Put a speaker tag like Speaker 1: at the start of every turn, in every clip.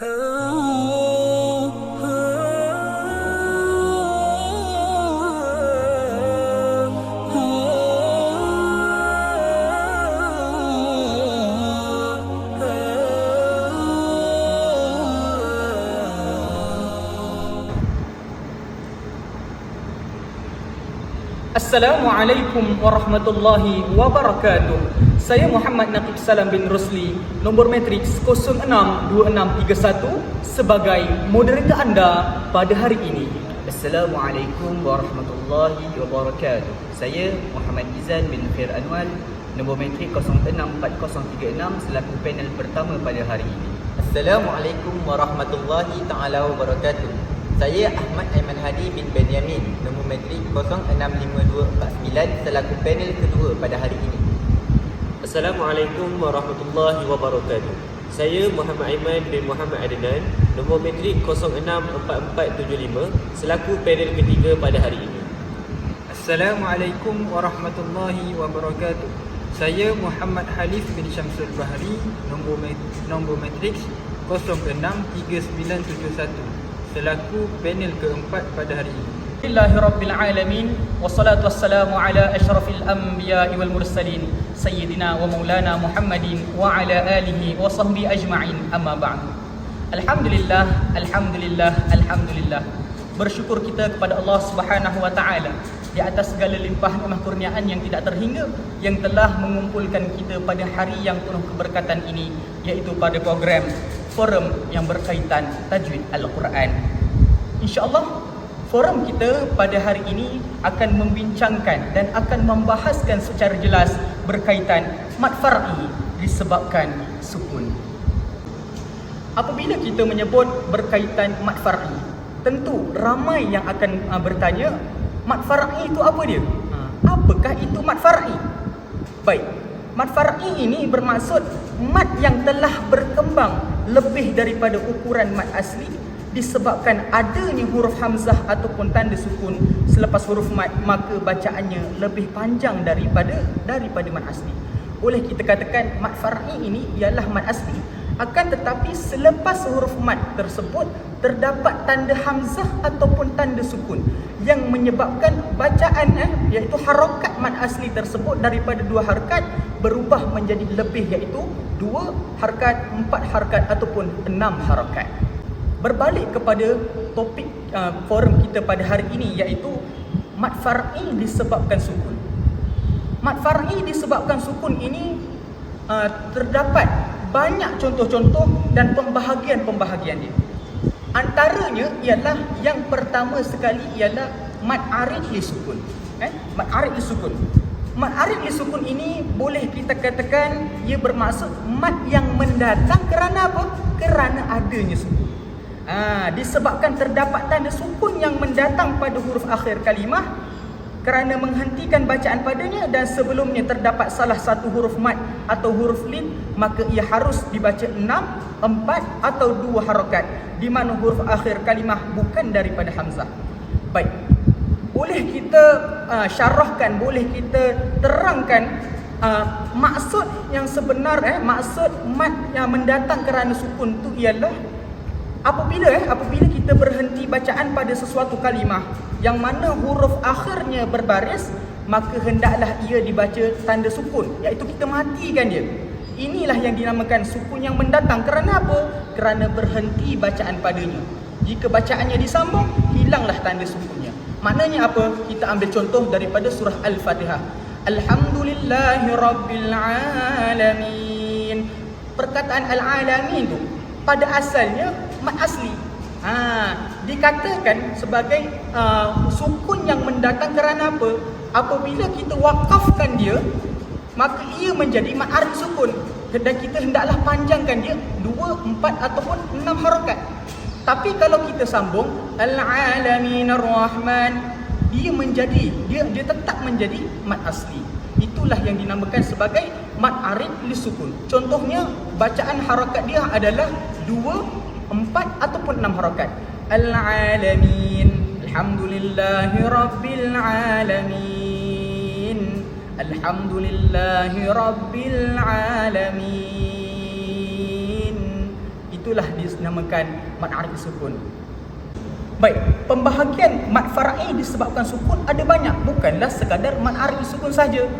Speaker 1: Assalamualaikum warahmatullahi wabarakatuh. Saya Muhammad Naqib Salam bin Rusli, nombor matriks 062631 sebagai moderator anda pada hari ini.
Speaker 2: Assalamualaikum warahmatullahi wabarakatuh. Saya Muhammad Izan bin Khair Anwar, nombor matrik 064036 selaku panel pertama pada hari ini.
Speaker 3: Assalamualaikum warahmatullahi taala wabarakatuh. Saya Ahmad Aiman Hadi bin Benyamin, nombor matrik 065249 selaku panel kedua pada hari ini.
Speaker 4: Assalamualaikum warahmatullahi wabarakatuh. Saya Muhammad Aiman bin Muhammad Adnan, nombor matrik 064475 selaku panel ketiga pada hari ini.
Speaker 5: Assalamualaikum warahmatullahi wabarakatuh. Saya Muhammad Halif bin Syamsul Bahari, nombor matriks 063971 selaku panel keempat pada hari ini.
Speaker 1: Bismillahirrabbilalamin. Wassalatu wassalamu ala asyrafil anbiya'i wal mursalin Sayyidina wa maulana Muhammadin wa ala alihi wa sahbihi ajma'in, amma ba'du. Alhamdulillah, Alhamdulillah, Alhamdulillah. Bersyukur kita kepada Allah Subhanahu wa ta'ala di atas segala limpah nikmat kurniaan yang tidak terhingga, yang telah mengumpulkan kita pada hari yang penuh keberkatan ini, iaitu pada program forum yang berkaitan tajwid Al-Quran. InsyaAllah forum kita pada hari ini akan membincangkan dan akan membahaskan secara jelas berkaitan mad far'i disebabkan sukun. Apabila kita menyebut berkaitan mad far'i, tentu ramai yang akan bertanya, mad far'i itu apa dia? Apakah itu mad far'i? Baik, mad far'i ini bermaksud mad yang telah berkembang lebih daripada ukuran mad asli disebabkan adanya huruf hamzah ataupun tanda sukun selepas huruf mad, maka bacaannya lebih panjang daripada mad asli. Boleh kita katakan mad far'i ini ialah mad asli, akan tetapi selepas huruf mad tersebut terdapat tanda hamzah ataupun tanda sukun yang menyebabkan bacaan iaitu harakat mad asli tersebut daripada 2 harakat berubah menjadi lebih, iaitu 2 harakat, 4 harakat ataupun 6 harakat. Berbalik kepada topik forum kita pada hari ini, iaitu mad far'i disebabkan sukun. Mad far'i disebabkan sukun ini terdapat banyak contoh-contoh dan pembahagian-pembahagian dia. Antaranya ialah yang pertama sekali ialah mad arid li sukun. Mad arid li sukun. Mad arid li sukun ini boleh kita katakan ia bermaksud mad yang mendatang kerana apa? Kerana adanya sukun. Disebabkan terdapat tanda sukun yang mendatang pada huruf akhir kalimah, kerana menghentikan bacaan padanya dan sebelumnya terdapat salah satu huruf mad atau huruf lin, maka ia harus dibaca 6, 4 atau 2 harakat, di mana huruf akhir kalimah bukan daripada hamzah. Baik, boleh kita syarahkan, boleh kita terangkan maksud yang sebenar, maksud mad yang mendatang kerana sukun tu ialah apabila kita berhenti bacaan pada sesuatu kalimah yang mana huruf akhirnya berbaris, maka hendaklah ia dibaca tanda sukun, iaitu kita matikan dia. Inilah yang dinamakan sukun yang mendatang. Kerana apa? Kerana berhenti bacaan padanya. Jika bacaannya disambung, hilanglah tanda sukunnya. Maknanya apa? Kita ambil contoh daripada surah Al-Fatihah. Alhamdulillahirabbil alamin. Perkataan al-alamin tu pada asalnya mad asli. Dikatakan sebagai sukun yang mendatang kerana apa? Apabila kita wakafkan dia, maka ia menjadi mad arid sukun, dan kita hendaklah panjangkan dia 2, 4 ataupun 6 harakat. Tapi kalau kita sambung al-alamin ar-rahman, dia tetap menjadi mad asli. Itulah yang dinamakan sebagai mad arid li sukun. Contohnya bacaan harakat dia adalah 2, 4 ataupun 6 harakat. Al-alamin, alhamdulillahi rabbil alamin, alhamdulillahi rabbil alamin. Itu itulah dinamakan mad arif sukun. Baik, pembahagian mad far'i disebabkan sukun ada banyak, bukanlah sekadar mad arif sukun saja.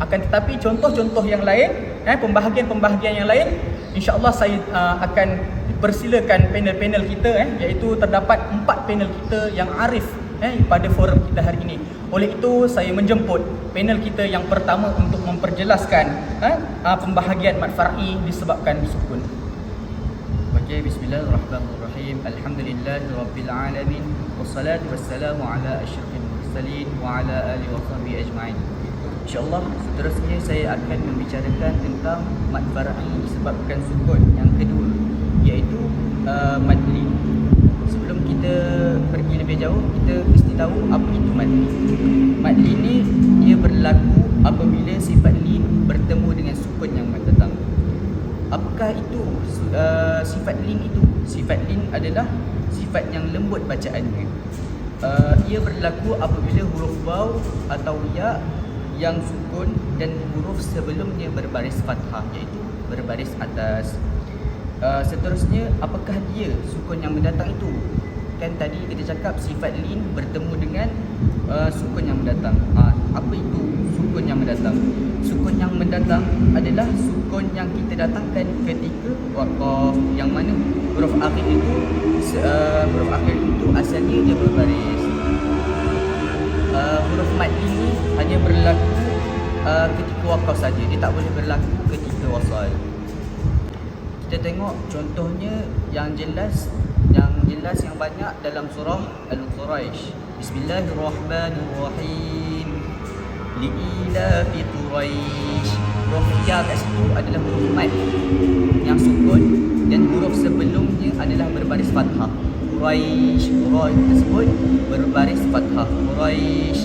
Speaker 1: Akan tetapi contoh-contoh yang lain, pembahagian-pembahagian yang lain, insya-Allah saya akan persilakan panel-panel kita, iaitu terdapat 4 panel kita yang arif pada forum kita hari ini. Oleh itu saya menjemput panel kita yang pertama untuk memperjelaskan pembahagian mad far'i disebabkan sukun.
Speaker 2: Okey, bismillahirrahmanirrahim. Alhamdulillahirabbil alamin. Wassalatu wassalamu ala asyrafil mursalin wa ala alihi wa sahbihi ajma'in. InsyaAllah seterusnya saya akan membicarakan tentang mad far'i disebabkan sukun yang kedua, iaitu mad lin. Sebelum kita pergi lebih jauh, kita mesti tahu apa itu mad lin. Mad lin ni ia berlaku apabila sifat lin bertemu dengan sukun yang mendatang. Apakah itu sifat lin itu? Sifat lin adalah sifat yang lembut bacaannya. Ia berlaku apabila huruf waw atau ya yang sukun dan huruf sebelumnya berbaris fathah, iaitu berbaris atas. Seterusnya, apakah dia sukun yang mendatang itu? Kan tadi kita cakap sifat lin bertemu dengan sukun yang mendatang. Apa itu sukun yang mendatang? Sukun yang mendatang adalah sukun yang kita datangkan ketika waqaf, yang mana huruf akhir itu asalnya dia berbaris. Huruf mad ini hanya berlaku ketika waqaf saja, dia tak boleh berlaku ketika wasal. Kita tengok contohnya yang jelas yang banyak dalam surah Al-Quraisy. Bismillahirrahmanirrahim. Li'ilafi Quraisy. Huruf ya kat situ adalah huruf mad yang sukun dan huruf sebelumnya adalah berbaris fathah. Quraisy tersebut berbaris fathah. Quraisy.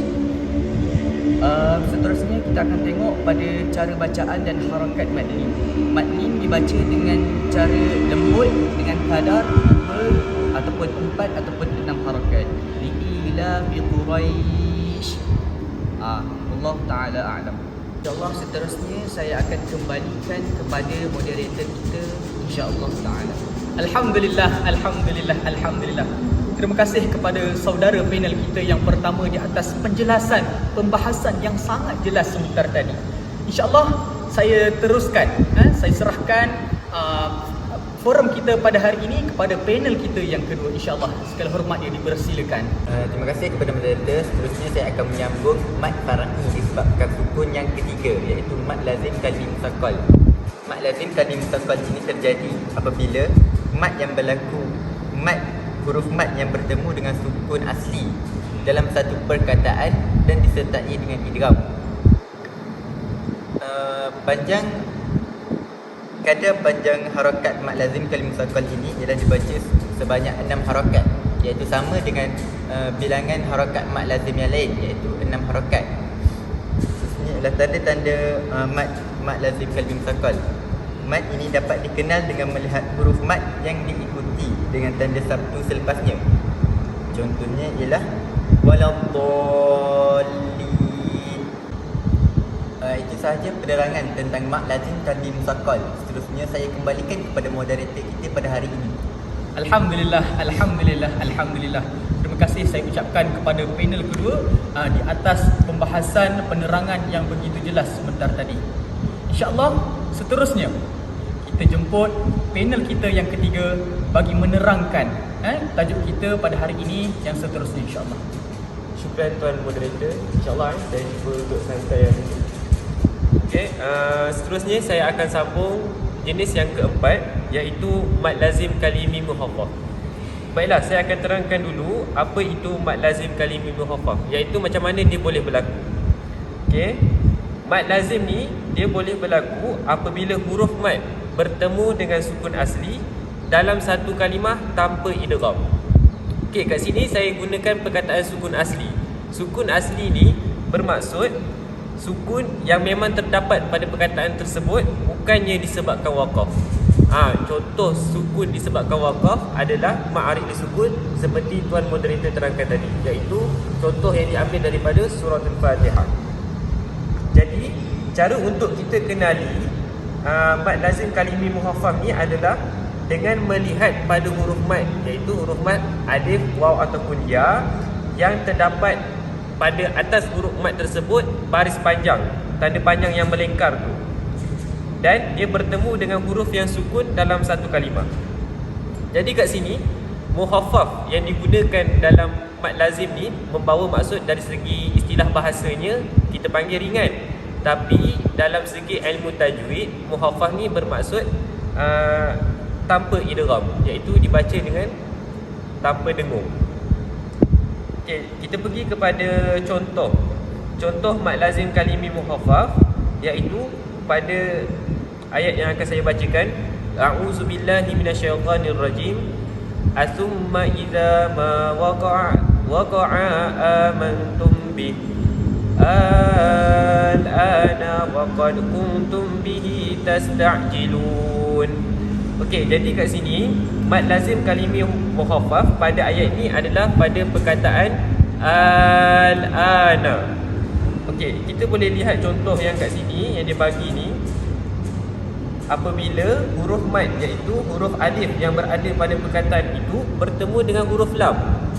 Speaker 2: Seterusnya kita akan tengok pada cara bacaan dan harakat mad lin. Mad lin dibaca dengan cara lembut dengan kadar 2 ataupun 4 ataupun 6 harakat. Li'ila fi Quraisy. Allah Ta'ala a'lam. InsyaAllah seterusnya saya akan kembalikan kepada moderator kita, insyaAllah Ta'ala.
Speaker 1: Alhamdulillah. Terima kasih kepada saudara panel kita yang pertama di atas penjelasan, pembahasan yang sangat jelas sebentar tadi. InsyaAllah saya teruskan, saya serahkan forum kita pada hari ini kepada panel kita yang kedua. InsyaAllah segala hormat yang dipersilakan.
Speaker 3: Terima kasih kepada moderator. Seterusnya saya akan menyambung mad far'i disebabkan sukun yang ketiga, iaitu mad lazim kalim musaqal. Mad lazim kalim musaqal ini terjadi apabila mad yang berlaku, huruf mad yang bertemu dengan sukun asli dalam satu perkataan dan disertai dengan idgham. Kadar panjang harakat mad lazim kalim musaqal ini ialah dibaca sebanyak 6 harakat, iaitu sama dengan bilangan harakat mad lazim yang lain, iaitu 6 harakat. Ini adalah tanda-tanda mad lazim kalim musaqal. Mad ini dapat dikenal dengan melihat huruf mad yang diikuti dengan tanda sabtu selepasnya. Contohnya ialah waladdallin. Itu sahaja penerangan tentang mad lazim kalim musaqal. Seterusnya saya kembalikan kepada moderator kita pada hari ini.
Speaker 1: Alhamdulillah. Terima kasih saya ucapkan kepada panel kedua di atas pembahasan penerangan yang begitu jelas sebentar tadi. InsyaAllah seterusnya kita jemput panel kita yang ketiga bagi menerangkan tajuk kita pada hari ini yang seterusnya, insyaAllah.
Speaker 4: Syukran tuan moderator. InsyaAllah saya cuba untuk santai hari ini. Okey, seterusnya saya akan sambung jenis yang keempat, iaitu mad lazim kalimi muhaffaf. Baiklah, saya akan terangkan dulu apa itu mad lazim kalimi muhaffaf, iaitu macam mana dia boleh berlaku. Okey, mad lazim ni dia boleh berlaku apabila huruf mad bertemu dengan sukun asli dalam satu kalimah tanpa idgham. Okey, kat sini saya gunakan perkataan sukun asli. Sukun asli ni bermaksud sukun yang memang terdapat pada perkataan tersebut, bukannya disebabkan waqaf. Contoh sukun disebabkan waqaf adalah ma'arif disukun seperti tuan moderator terangkan tadi, iaitu contoh yang diambil daripada surah Al-Fatihah. Jadi cara untuk kita kenali mad lazim kalimi muhaffaf ni adalah dengan melihat pada huruf mat, iaitu huruf mat alif, waw ataupun ya yang terdapat pada atas huruf mat tersebut baris panjang, tanda panjang yang melingkar tu, dan dia bertemu dengan huruf yang sukun dalam satu kalimah. Jadi kat sini muhaffaf yang digunakan dalam mat lazim ni membawa maksud dari segi istilah bahasanya kita panggil ringan. Tapi dalam segi ilmu tajwid, muhaffaf ni bermaksud tanpa idgham, iaitu dibaca dengan tanpa dengung. Okey, kita pergi kepada contoh mat lazim kalimi muhaffaf, iaitu pada ayat yang akan saya bacakan. A'udzubillahi minasyaitonirrajim. Atsumma idza ma waqa'a amantum bih al-ana wa qad kuntum bihi tasta'jilun. Okey, jadi kat sini mat lazim kalimi muhaffaf pada ayat ini adalah pada perkataan al-ana. Okey, kita boleh lihat contoh yang kat sini yang dia bagi ni. Apabila huruf mat, iaitu huruf alif yang berada pada perkataan itu bertemu dengan huruf lam,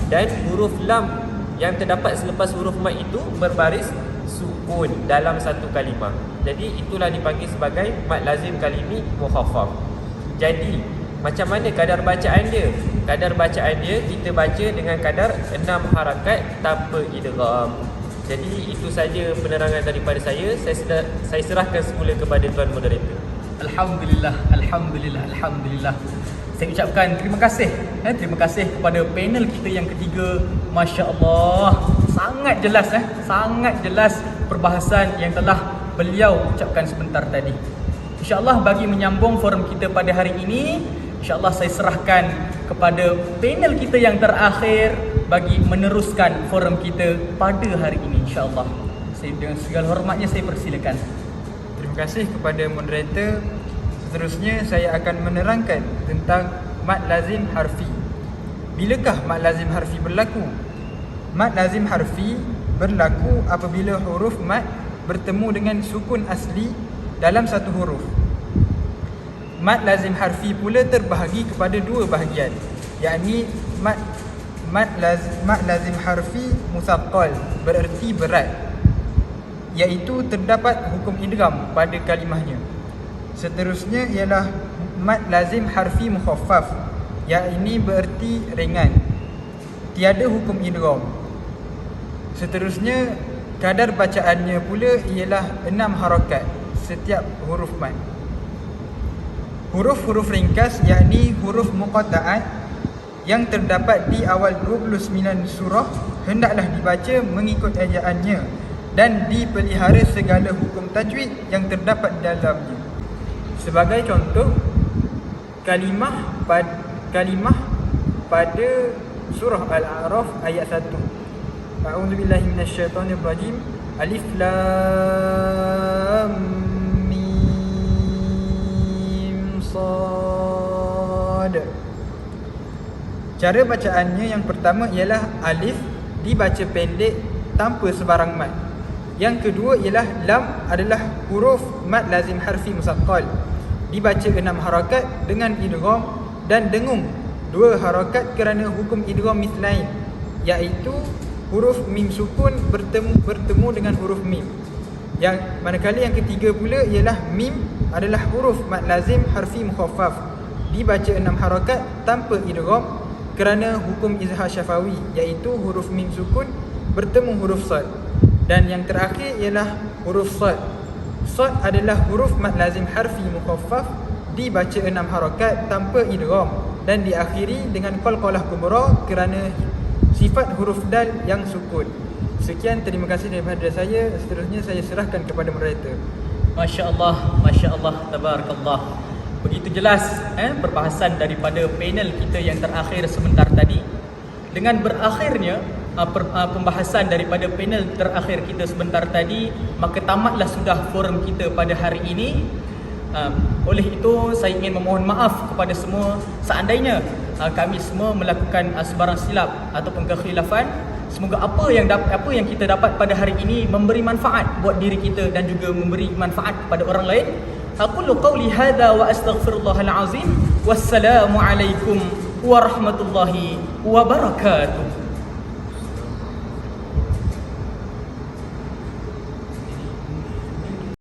Speaker 4: dan huruf lam yang terdapat selepas huruf mat itu berbaris sukun dalam satu kalimah. Jadi itulah dipanggil sebagai mat lazim kalimi muhaffaf. Jadi macam mana kadar bacaan dia? Kadar bacaan dia kita baca dengan kadar 6 harakat tanpa idgham. Jadi itu saja penerangan daripada saya. Saya serahkan semula kepada tuan moderator.
Speaker 1: Alhamdulillah, Alhamdulillah, Alhamdulillah. Saya ucapkan terima kasih kepada panel kita yang ketiga. Masya Allah, sangat jelas perbahasan yang telah beliau ucapkan sebentar tadi. InsyaAllah bagi menyambung forum kita pada hari ini, InsyaAllah saya serahkan kepada panel kita yang terakhir bagi meneruskan forum kita pada hari ini, InsyaAllah. Saya dengan segala hormatnya saya persilakan.
Speaker 5: Terima kasih kepada moderator. Seterusnya saya akan menerangkan tentang mat lazim harfi. Bilakah mat lazim harfi berlaku? Mat lazim harfi berlaku apabila huruf mat bertemu dengan sukun asli dalam satu huruf. Mat lazim harfi pula terbahagi kepada dua bahagian, yakni mat lazim harfi musaqqal, bererti berat, iaitu terdapat hukum idgham pada kalimahnya. Seterusnya ialah mat lazim harfi mukhaffaf, yang ini bererti ringan, tiada hukum idgham. Seterusnya kadar bacaannya pula ialah 6 harakat setiap huruf mat. Huruf-huruf ringkas, yakni huruf muqatta'at yang terdapat di awal 29 surah hendaklah dibaca mengikut ejaannya dan dipelihara segala hukum tajwid yang terdapat dalamnya. Sebagai contoh, kalimah pada surah Al-A'raf ayat 1. A'udzubillahi minasyaitonirrajim. Alif lam mim sad. Cara bacaannya yang pertama ialah alif dibaca pendek tanpa sebarang mat. Yang kedua ialah lam adalah huruf mat lazim harfi musaqqal, dibaca 6 harakat dengan idgham dan dengung 2 harakat kerana hukum idgham mithlain, iaitu huruf mim sukun bertemu dengan huruf mim. Yang manakala yang ketiga pula ialah mim adalah huruf mat lazim harfi mukhaffaf, dibaca 6 harakat tanpa idgham kerana hukum izhar syafawi, iaitu huruf mim sukun bertemu huruf sad. Dan yang terakhir ialah huruf sad. Sad adalah huruf mat lazim harfi mukhaffaf, dibaca 6 harakat tanpa idgham dan diakhiri dengan qalqalah kubra kerana sifat huruf dal yang sukun. Sekian, terima kasih daripada saya. Seterusnya saya serahkan kepada moderator.
Speaker 1: Masya Allah, tabarakallah. Begitu jelas perbahasan daripada panel kita yang terakhir sebentar tadi. Dengan berakhirnya pembahasan daripada panel terakhir kita sebentar tadi, maka tamatlah sudah forum kita pada hari ini. Oleh itu saya ingin memohon maaf kepada semua seandainya kami semua melakukan sebarang silap ataupun kekhilafan. Semoga apa yang kita dapat pada hari ini memberi manfaat buat diri kita dan juga memberi manfaat kepada orang lain. Aqulu qawli hadha wa astaghfirullahal azim. Wassalamu alaikum warahmatullahi wabarakatuh.